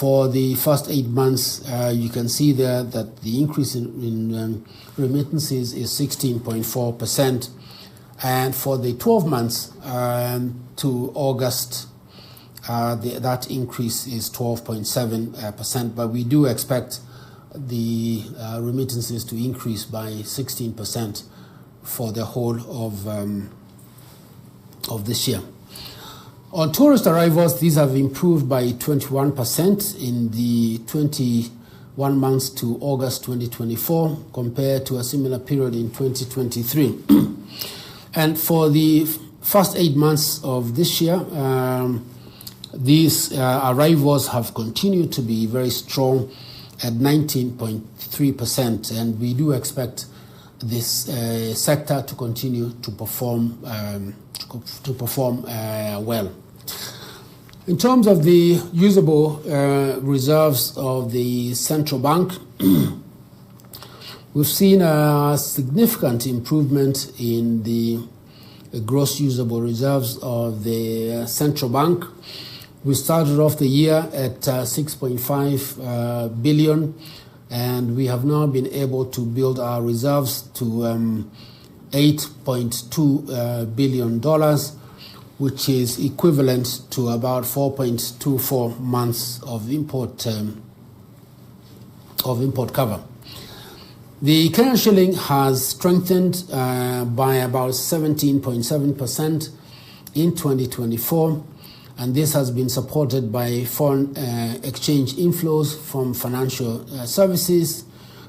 For the first 8 months, you can see there that the increase in remittances is 16.4%. And for the 12 months to August, that increase is 12.7%. But we do expect the remittances to increase by 16% for the whole of this year. On tourist arrivals, these have improved by 21% in the 21 months to August 2024 compared to a similar period in 2023. And for the first 8 months of this year, these arrivals have continued to be very strong at 19.3%, and we do expect this sector to continue to perform well. In terms of the usable reserves of the central bank, we've seen a significant improvement in the gross usable reserves of the central bank. We started off the year at 6.5 billion, and we have now been able to build our reserves to $8.2 billion, which is equivalent to about 4.24 months of import cover. The Kenyan shilling has strengthened by about 17.7% in 2024, and this has been supported by foreign exchange inflows from financial services,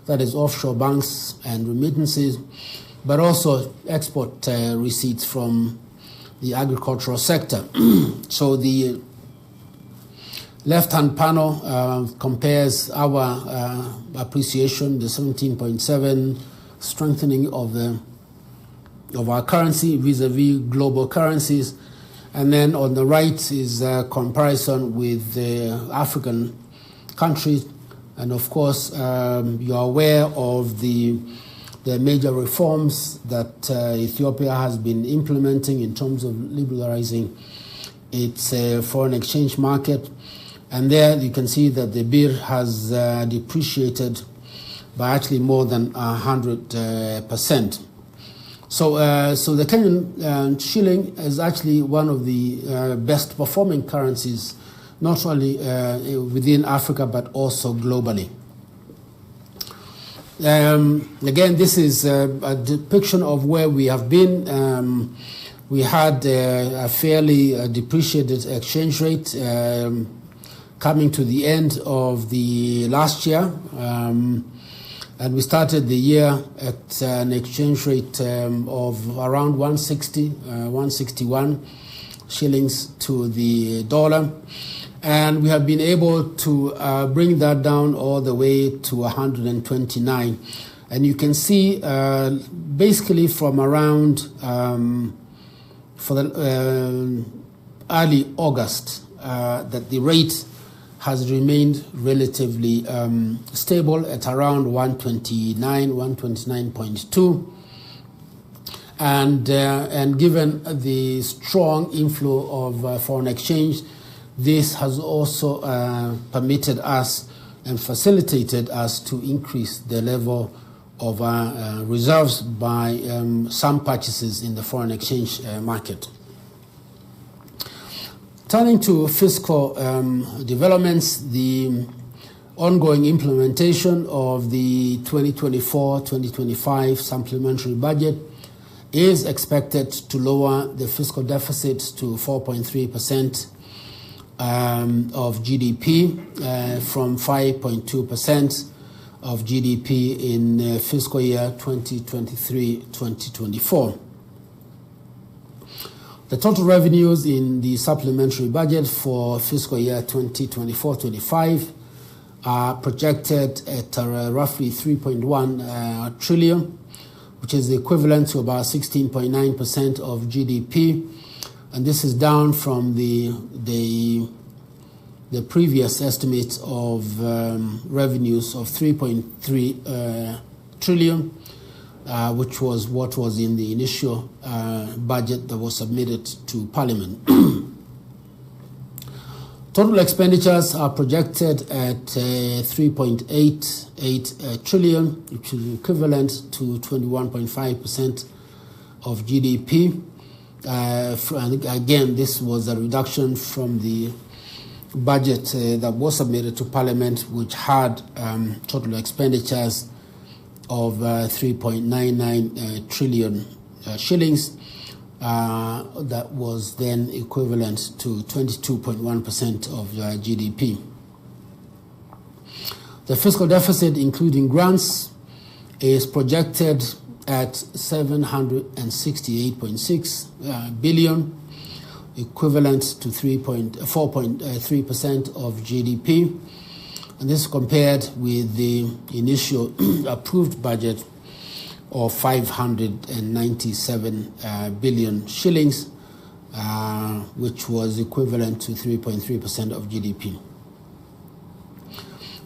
that is offshore banks and remittances, but also export receipts from the agricultural sector. So the left-hand panel compares our appreciation, the 17.7 strengthening of our currency vis-a-vis global currencies, and then on the right is a comparison with the African countries. And of course, you are aware of the major reforms that Ethiopia has been implementing in terms of liberalizing its foreign exchange market. And there you can see that the birr has depreciated by actually more than 100%. So the Kenyan shilling is actually one of the best performing currencies, not only within Africa but also globally. Again, this is a depiction of where we have been. We had a fairly depreciated exchange rate coming to the end of the last year. And we started the year at an exchange rate of around 161 shillings to the dollar. And we have been able to bring that down all the way to 129. And you can see basically from around for the early August that the rate has remained relatively stable at around 129.2. And given the strong inflow of foreign exchange, this has also permitted us and facilitated us to increase the level of our reserves by some purchases in the foreign exchange market. Turning to fiscal developments, the ongoing implementation of the 2024-2025 supplementary budget is expected to lower the fiscal deficit to 4.3% of GDP from 5.2% of GDP in fiscal year 2023-2024. The total revenues in the supplementary budget for fiscal year 2024-25 are projected at roughly 3.1 trillion, which is equivalent to about 16.9% of GDP. And this is down from the previous estimate of revenues of 3.3 trillion, which was what was in the initial budget that was submitted to Parliament. Total expenditures are projected at 3.88 trillion, which is equivalent to 21.5% of GDP. Again, this was a reduction from the budget that was submitted to Parliament, which had total expenditures of 3.99 trillion shillings. That was then equivalent to 22.1% of GDP. The fiscal deficit, including grants, is projected at 768.6 billion, equivalent to 4.3% of GDP. And this is compared with the initial approved budget of 597 billion shillings, which was equivalent to 3.3% of GDP.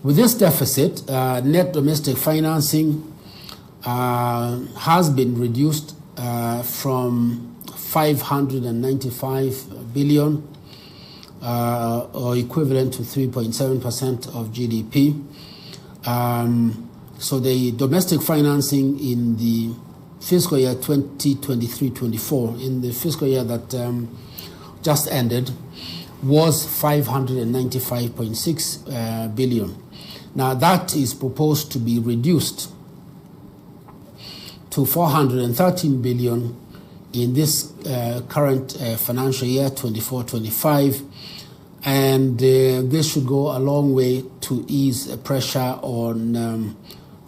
With this deficit, net domestic financing has been reduced from 595 billion, or equivalent to 3.7% of GDP. So the domestic financing in the fiscal year 2023-24, in the fiscal year that just ended, was 595.6 billion. Now that is proposed to be reduced to 413 billion in this current financial year 24-25, and this should go a long way to ease pressure on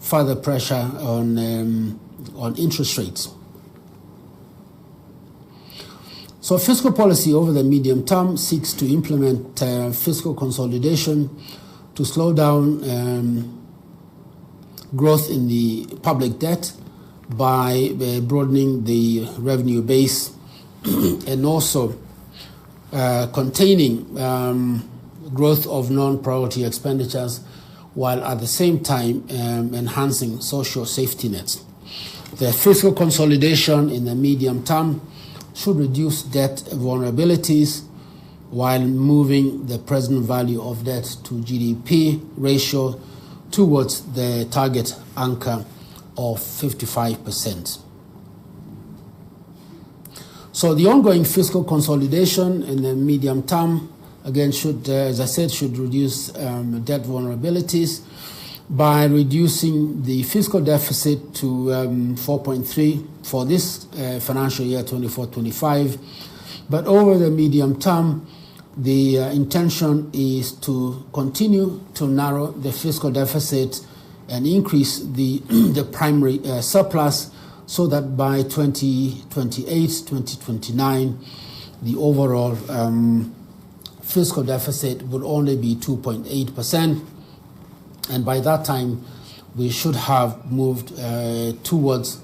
further pressure on interest rates. So fiscal policy over the medium term seeks to implement fiscal consolidation to slow down growth in the public debt by broadening the revenue base and also containing growth of non-priority expenditures, while at the same time enhancing social safety nets. The fiscal consolidation in the medium term should reduce debt vulnerabilities while moving the present value of debt to GDP ratio towards the target anchor of 55%. So the ongoing fiscal consolidation in the medium term, again, should, as I said, should reduce debt vulnerabilities by reducing the fiscal deficit to 4.3 for this financial year 24-25. But over the medium term, the intention is to continue to narrow the fiscal deficit and increase the primary surplus, so that by 2028-2029, the overall fiscal deficit would only be 2.8%, and by that time we should have moved towards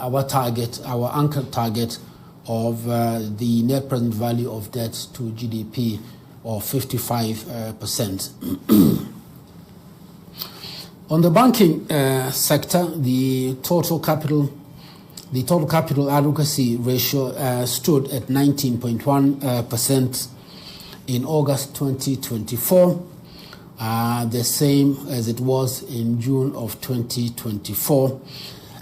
our target, our anchor target of the net present value of debt to GDP of 55%. On the banking sector, the total capital adequacy ratio stood at 19.1% in August 2024, the same as it was in June of 2024,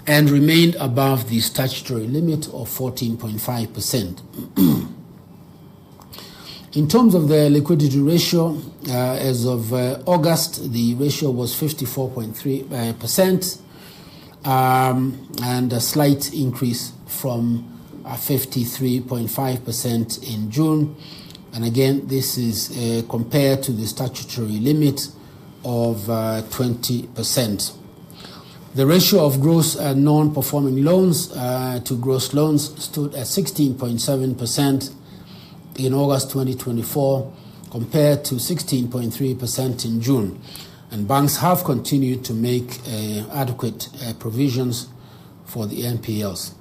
and remained above the statutory limit of 14.5%. In terms of the liquidity ratio, as of August, the ratio was 54.3%, and a slight increase from 53.5% in June. And again, this is compared to the statutory limit of 20%. The ratio of gross non-performing loans to gross loans stood at 16.7% in August 2024, compared to 16.3% in June. And banks have continued to make adequate provisions for the NPLs.